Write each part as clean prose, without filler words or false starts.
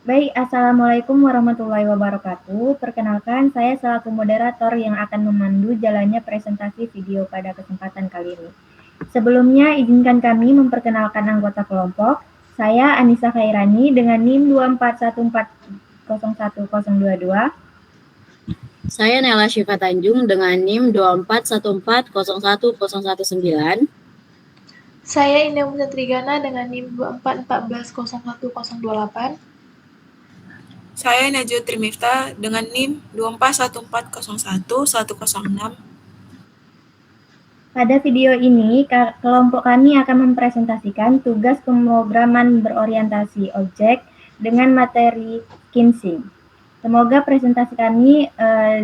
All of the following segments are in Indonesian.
Baik, Assalamualaikum warahmatullahi wabarakatuh. Perkenalkan, saya selaku moderator yang akan memandu jalannya presentasi video pada kesempatan kali ini. Sebelumnya, izinkan kami memperkenalkan anggota kelompok. Saya Anissa Khairani dengan NIM 241401022. Saya Nela Syifa Tanjung dengan NIM 241401019. Saya Indah Musa Trigana dengan NIM 2414011028. Saya Najwa Trimifta dengan NIM 241401106. Pada video ini, kelompok kami akan mempresentasikan tugas pemrograman berorientasi objek dengan materi skinsing. Semoga presentasi kami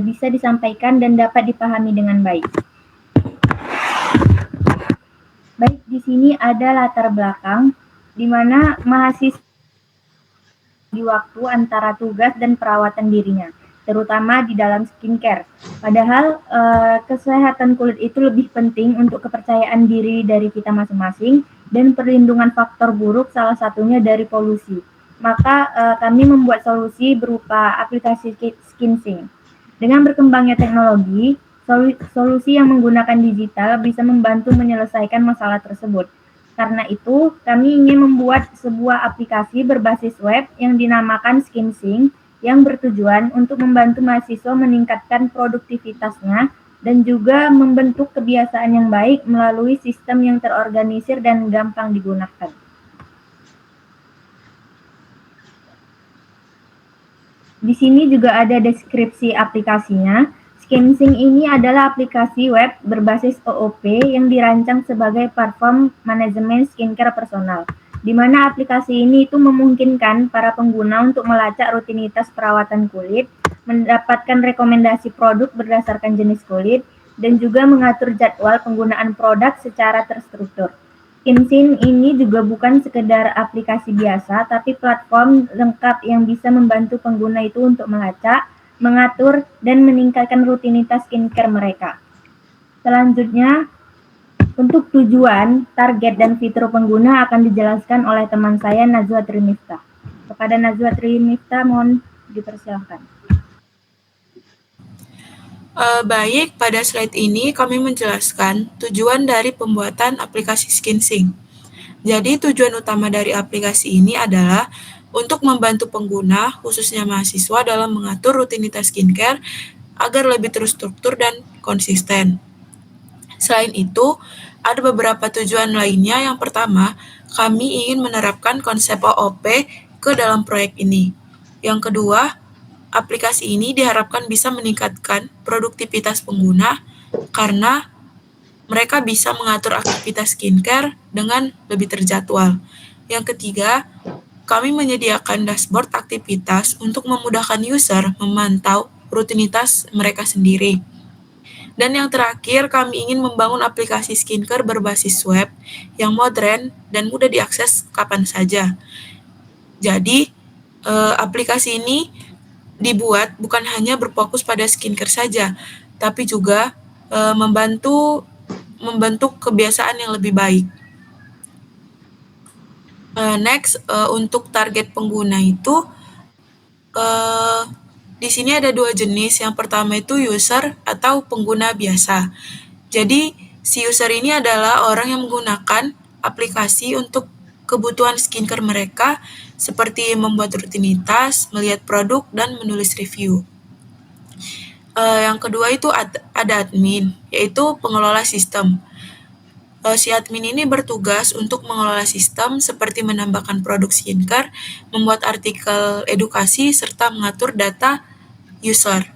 bisa disampaikan dan dapat dipahami dengan baik. Baik, di sini ada latar belakang di mana mahasiswa di waktu antara tugas dan perawatan dirinya, terutama di dalam skincare. Padahal kesehatan kulit itu lebih penting untuk kepercayaan diri dari kita masing-masing dan perlindungan faktor buruk, salah satunya dari polusi. Maka kami membuat solusi berupa aplikasi skinsing. Dengan berkembangnya teknologi, solusi yang menggunakan digital bisa membantu menyelesaikan masalah tersebut. Karena itu, kami ingin membuat sebuah aplikasi berbasis web yang dinamakan Skinsing yang bertujuan untuk membantu mahasiswa meningkatkan produktivitasnya dan juga membentuk kebiasaan yang baik melalui sistem yang terorganisir dan gampang digunakan. Di sini juga ada deskripsi aplikasinya. Skinsing ini adalah aplikasi web berbasis OOP yang dirancang sebagai platform manajemen skincare personal, di mana aplikasi ini itu memungkinkan para pengguna untuk melacak rutinitas perawatan kulit, mendapatkan rekomendasi produk berdasarkan jenis kulit, dan juga mengatur jadwal penggunaan produk secara terstruktur. Skinsing ini juga bukan sekedar aplikasi biasa, tapi platform lengkap yang bisa membantu pengguna itu untuk melacak, mengatur, dan meningkatkan rutinitas skincare mereka. Selanjutnya, untuk tujuan, target, dan fitur pengguna akan dijelaskan oleh teman saya Najwa Trimifta. Kepada Najwa Trimifta, mohon dipersilakan. Baik, pada slide ini kami menjelaskan tujuan dari pembuatan aplikasi Skinsing. Jadi tujuan utama dari aplikasi ini adalah untuk membantu pengguna, khususnya mahasiswa, dalam mengatur rutinitas skincare agar lebih terstruktur dan konsisten. Selain itu, ada beberapa tujuan lainnya. Yang pertama, kami ingin menerapkan konsep OOP ke dalam proyek ini. Yang kedua, aplikasi ini diharapkan bisa meningkatkan produktivitas pengguna karena mereka bisa mengatur aktivitas skincare dengan lebih terjadwal. Yang ketiga, kami menyediakan dashboard aktivitas untuk memudahkan user memantau rutinitas mereka sendiri. Dan yang terakhir, kami ingin membangun aplikasi skincare berbasis web yang modern dan mudah diakses kapan saja. Jadi, aplikasi ini dibuat bukan hanya berfokus pada skincare saja, tapi juga membentuk kebiasaan yang lebih baik. Next, untuk target pengguna itu, di sini ada dua jenis. Yang pertama itu user atau pengguna biasa. Jadi, si user ini adalah orang yang menggunakan aplikasi untuk kebutuhan skincare mereka, seperti membuat rutinitas, melihat produk, dan menulis review. Yang kedua itu ada admin, yaitu pengelola sistem. Si admin ini bertugas untuk mengelola sistem seperti menambahkan produk skincare, membuat artikel edukasi, serta mengatur data user.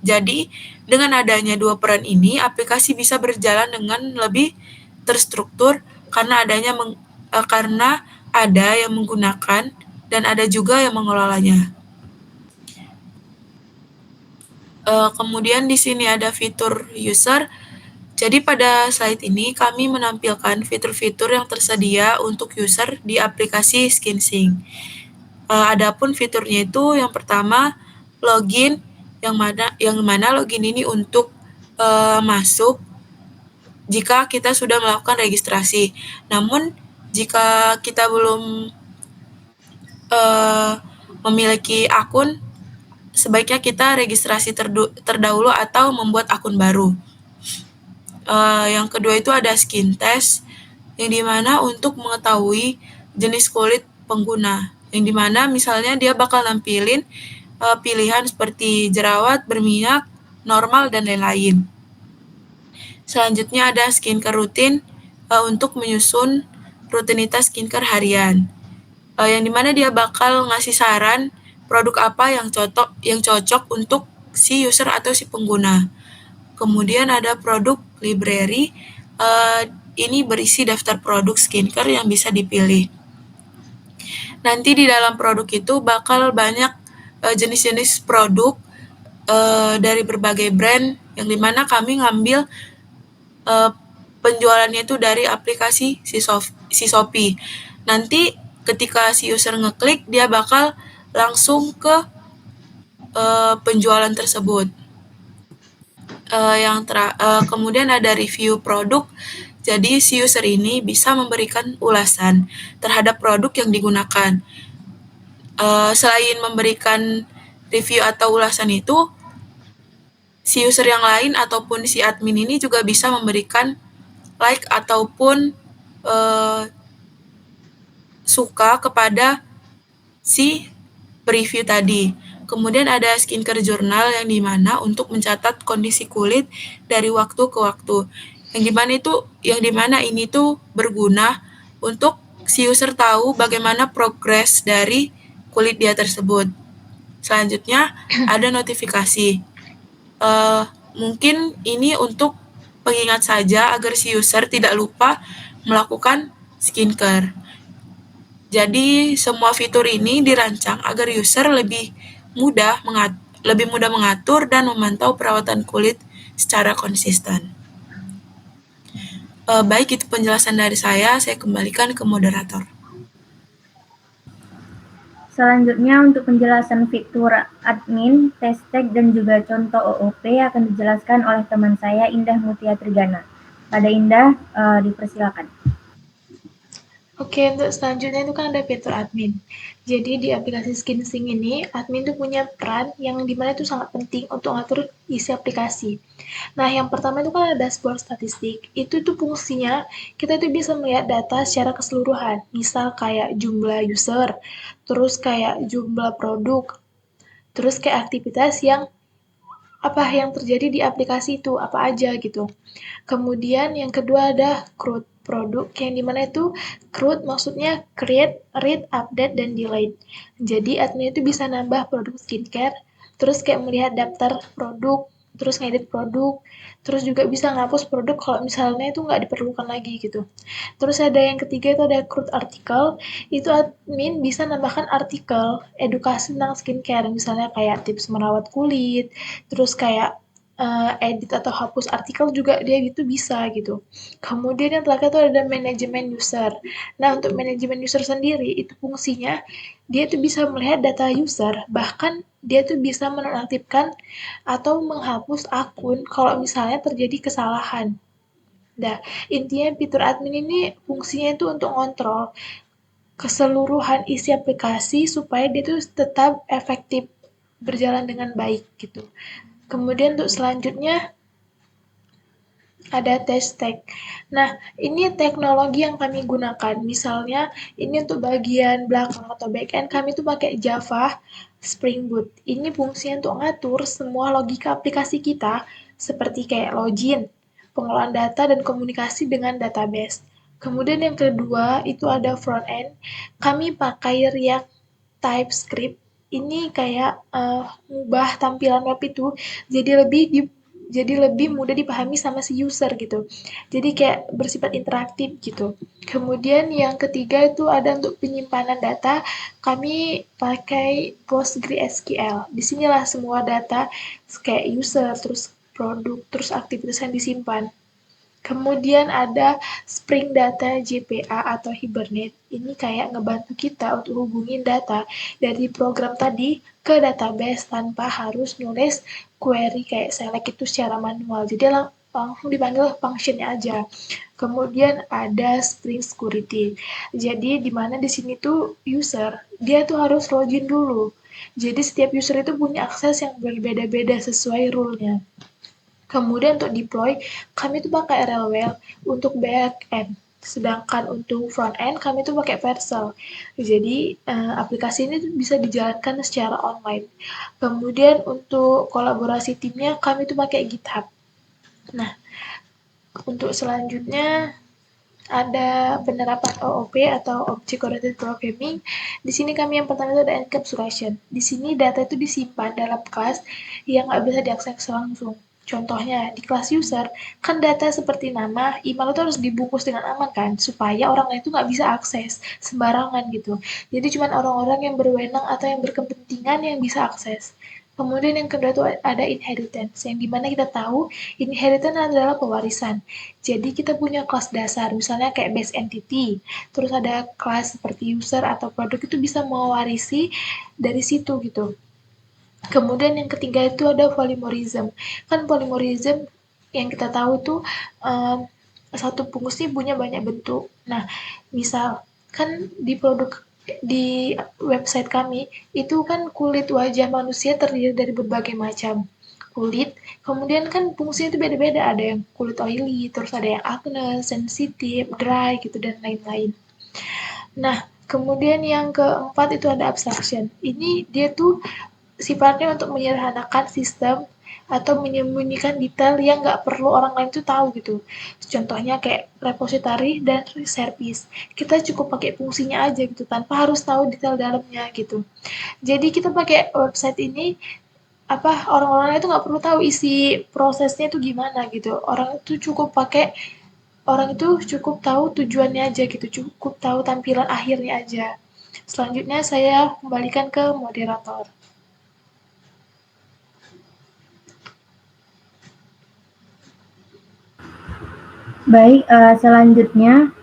Jadi, dengan adanya dua peran ini, aplikasi bisa berjalan dengan lebih terstruktur karena ada yang menggunakan dan ada juga yang mengelolanya. Kemudian di sini ada fitur user. Jadi pada slide ini kami menampilkan fitur-fitur yang tersedia untuk user di aplikasi Skinsing. Adapun fiturnya itu yang pertama login, yang mana login ini untuk masuk jika kita sudah melakukan registrasi. Namun jika kita belum memiliki akun, sebaiknya kita registrasi terdahulu atau membuat akun baru. Yang kedua itu ada skin test, yang dimana untuk mengetahui jenis kulit pengguna, yang dimana misalnya dia bakal nampilin pilihan seperti jerawat, berminyak, normal, dan lain-lain. Selanjutnya ada skincare rutin, untuk menyusun rutinitas skincare harian, yang dimana dia bakal ngasih saran produk apa yang cocok untuk si user atau si pengguna. Kemudian ada produk library, ini berisi daftar produk skincare yang bisa dipilih. Nanti di dalam produk itu bakal banyak jenis-jenis produk dari berbagai brand, yang dimana kami ngambil penjualannya itu dari aplikasi si Shopee. Nanti ketika si user ngeklik, dia bakal langsung ke penjualan tersebut. Kemudian ada review produk. Jadi si user ini bisa memberikan ulasan terhadap produk yang digunakan. Selain memberikan review atau ulasan itu, si user yang lain ataupun si admin ini juga bisa memberikan like ataupun suka kepada si preview tadi. Kemudian ada skincare journal, yang dimana untuk mencatat kondisi kulit dari waktu ke waktu. Yang dimana ini tuh berguna untuk si user tahu bagaimana progres dari kulit dia tersebut. Selanjutnya ada notifikasi. Mungkin ini untuk pengingat saja agar si user tidak lupa melakukan skincare. Jadi semua fitur ini dirancang agar user lebih mudah mengatur dan memantau perawatan kulit secara konsisten. Baik, itu penjelasan dari saya kembalikan ke moderator. Selanjutnya untuk penjelasan fitur admin, test tag, dan juga contoh OOP akan dijelaskan oleh teman saya Indah Mutia Trigana. Pada Indah, dipersilakan. Oke, untuk selanjutnya itu kan ada fitur admin. Jadi di aplikasi SkinSync ini, admin tuh punya peran yang dimana itu sangat penting untuk ngatur isi aplikasi. Nah, yang pertama itu kan ada dashboard statistik. Itu tuh fungsinya, kita tuh bisa melihat data secara keseluruhan. Misal kayak jumlah user, terus kayak jumlah produk, terus kayak aktivitas yang terjadi di aplikasi itu, apa aja gitu. Kemudian yang kedua ada CRUD produk, yang dimana itu CRUD maksudnya create, read, update, dan delete. Jadi admin itu bisa nambah produk skincare, terus kayak melihat daftar produk, terus ngedit produk, terus juga bisa ngapus produk kalau misalnya itu nggak diperlukan lagi gitu. Terus ada yang ketiga itu ada CRUD artikel, itu admin bisa nambahkan artikel edukasi tentang skincare, misalnya kayak tips merawat kulit, terus kayak edit atau hapus artikel juga dia gitu bisa gitu. Kemudian yang terakhir itu ada manajemen user. Nah, untuk manajemen user sendiri itu fungsinya dia tuh bisa melihat data user, bahkan dia tuh bisa menonaktifkan atau menghapus akun kalau misalnya terjadi kesalahan. Nah, intinya fitur admin ini fungsinya itu untuk ngontrol keseluruhan isi aplikasi supaya dia tuh tetap efektif berjalan dengan baik gitu. Kemudian untuk selanjutnya ada test tag. Nah, ini teknologi yang kami gunakan. Misalnya, ini untuk bagian belakang atau backend kami tuh pakai Java Spring Boot. Ini fungsinya untuk ngatur semua logika aplikasi kita seperti kayak login, pengelolaan data, dan komunikasi dengan database. Kemudian yang kedua itu ada front end. Kami pakai React TypeScript. Ini kayak ngubah tampilan web itu jadi lebih mudah dipahami sama si user gitu. Jadi kayak bersifat interaktif gitu. Kemudian yang ketiga itu ada untuk penyimpanan data, kami pakai PostgreSQL. Disinilah semua data kayak user, terus produk, terus aktivitas yang disimpan. Kemudian ada Spring Data JPA atau Hibernate. Ini kayak ngebantu kita untuk hubungin data dari program tadi ke database tanpa harus nulis query kayak select itu secara manual. Jadi langsung dipanggil function-nya aja. Kemudian ada Spring Security. Jadi di mana di sini tuh user, dia tuh harus login dulu. Jadi setiap user itu punya akses yang berbeda-beda sesuai rule-nya. Kemudian untuk deploy, kami tuh pakai Railway untuk back-end. Sedangkan untuk front-end, kami tuh pakai Vercel. Jadi, aplikasi ini tuh bisa dijalankan secara online. Kemudian untuk kolaborasi timnya, kami tuh pakai GitHub. Nah, untuk selanjutnya ada penerapan OOP atau Object Oriented Programming. Di sini kami yang pertama itu ada encapsulation. Di sini data itu disimpan dalam kelas yang nggak bisa diakses langsung. Contohnya, di kelas user, kan data seperti nama, email itu harus dibungkus dengan aman kan, supaya orang lain itu nggak bisa akses sembarangan gitu. Jadi cuma orang-orang yang berwenang atau yang berkepentingan yang bisa akses. Kemudian yang kedua itu ada inheritance, yang dimana kita tahu inheritance adalah pewarisan. Jadi kita punya kelas dasar, misalnya kayak base entity, terus ada kelas seperti user atau produk itu bisa mewarisi dari situ gitu. Kemudian yang ketiga itu ada polymorphism. Kan polymorphism yang kita tahu tuh satu bungkus ini punya banyak bentuk. Nah, misal kan di website kami itu kan kulit wajah manusia terdiri dari berbagai macam kulit. Kemudian kan fungsinya itu beda-beda, ada yang kulit oily, terus ada yang acne, sensitif, dry gitu dan lain-lain. Nah, kemudian yang keempat itu ada abstraction. Ini dia tuh sifatnya untuk menyederhanakan sistem atau menyembunyikan detail yang nggak perlu orang lain tuh tahu gitu. Contohnya kayak repository dan service. Kita cukup pakai fungsinya aja gitu tanpa harus tahu detail dalamnya gitu. Jadi kita pakai website ini orang-orang itu nggak perlu tahu isi prosesnya itu gimana gitu. Orang itu cukup tahu tujuannya aja gitu, cukup tahu tampilan akhirnya aja. Selanjutnya saya kembalikan ke moderator. Baik, selanjutnya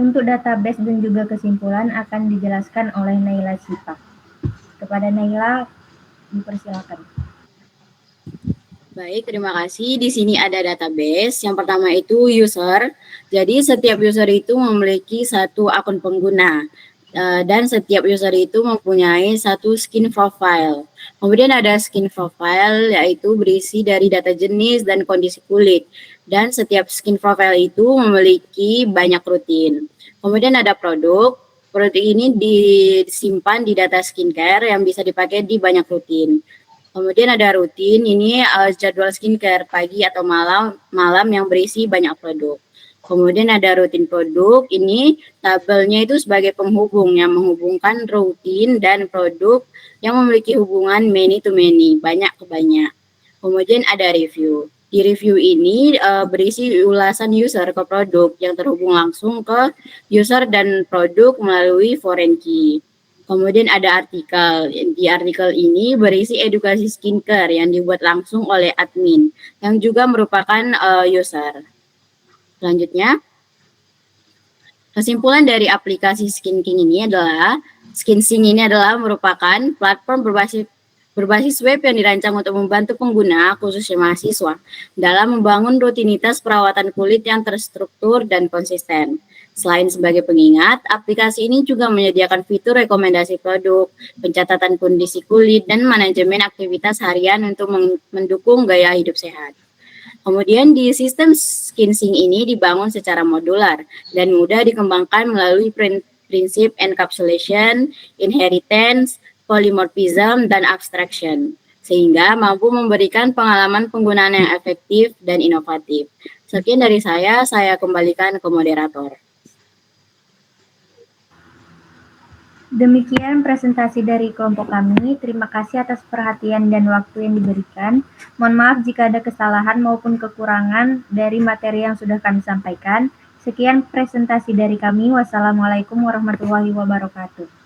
untuk database dan juga kesimpulan akan dijelaskan oleh Naila Syifa. Kepada Naila, dipersilakan. Baik, terima kasih. Di sini ada database. Yang pertama itu user. Jadi setiap user itu memiliki satu akun pengguna. Dan setiap user itu mempunyai satu skin profile. Kemudian ada skin profile yaitu berisi dari data jenis dan kondisi kulit. Dan setiap skin profile itu memiliki banyak rutin. Kemudian ada produk. Produk ini disimpan di data skincare yang bisa dipakai di banyak rutin. Kemudian ada rutin, ini jadwal skincare pagi atau malam yang berisi banyak produk. Kemudian ada rutin produk, ini tabelnya itu sebagai penghubung yang menghubungkan rutin dan produk yang memiliki hubungan many to many, banyak ke banyak. Kemudian ada review. Di review ini berisi ulasan user ke produk yang terhubung langsung ke user dan produk melalui foreign key. Kemudian ada artikel. Di artikel ini berisi edukasi skincare yang dibuat langsung oleh admin yang juga merupakan user. Selanjutnya, kesimpulan dari aplikasi SkinSync ini adalah merupakan platform berbasis web yang dirancang untuk membantu pengguna, khususnya mahasiswa, dalam membangun rutinitas perawatan kulit yang terstruktur dan konsisten. Selain sebagai pengingat, aplikasi ini juga menyediakan fitur rekomendasi produk, pencatatan kondisi kulit, dan manajemen aktivitas harian untuk mendukung gaya hidup sehat. Kemudian di sistem SkinSync ini dibangun secara modular dan mudah dikembangkan melalui prinsip encapsulation, inheritance, polymorphism, dan abstraction, sehingga mampu memberikan pengalaman penggunaan yang efektif dan inovatif. Sekian dari saya kembalikan ke moderator. Demikian presentasi dari kelompok kami. Terima kasih atas perhatian dan waktu yang diberikan. Mohon maaf jika ada kesalahan maupun kekurangan dari materi yang sudah kami sampaikan. Sekian presentasi dari kami. Wassalamualaikum warahmatullahi wabarakatuh.